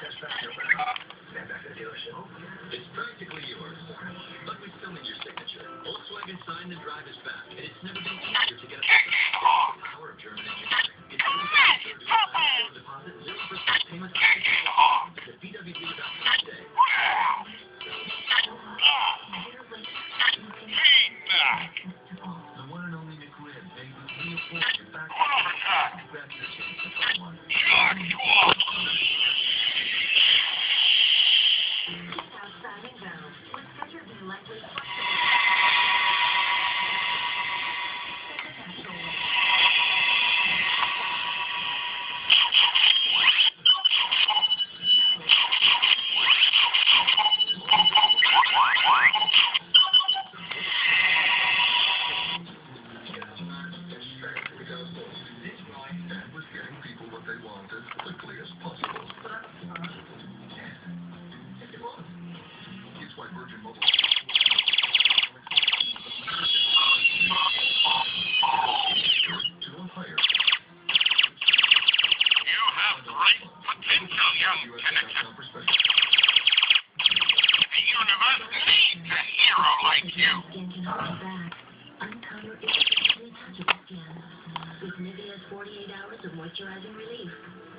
It's practically yours, but we still need your signature. Volkswagen signed and drive is back, and it's never been easier to get a the power of German engineering. It's deposit 0% payment to VW.com today. Feedback. The one and only McRib, baby. Real force, your back. Grab your chance to find one. Shut you up. They want as quickly as possible. It's why Virgin Mobile to a higher. You have great potential, young Connecticut. The universe needs a hero like you. With Nivea's 48 hours of moisturizing relief.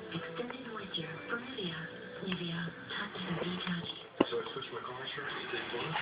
Extended moisture from Nivea. Nivea, touch and be touched. So I switched my car insurance to take one.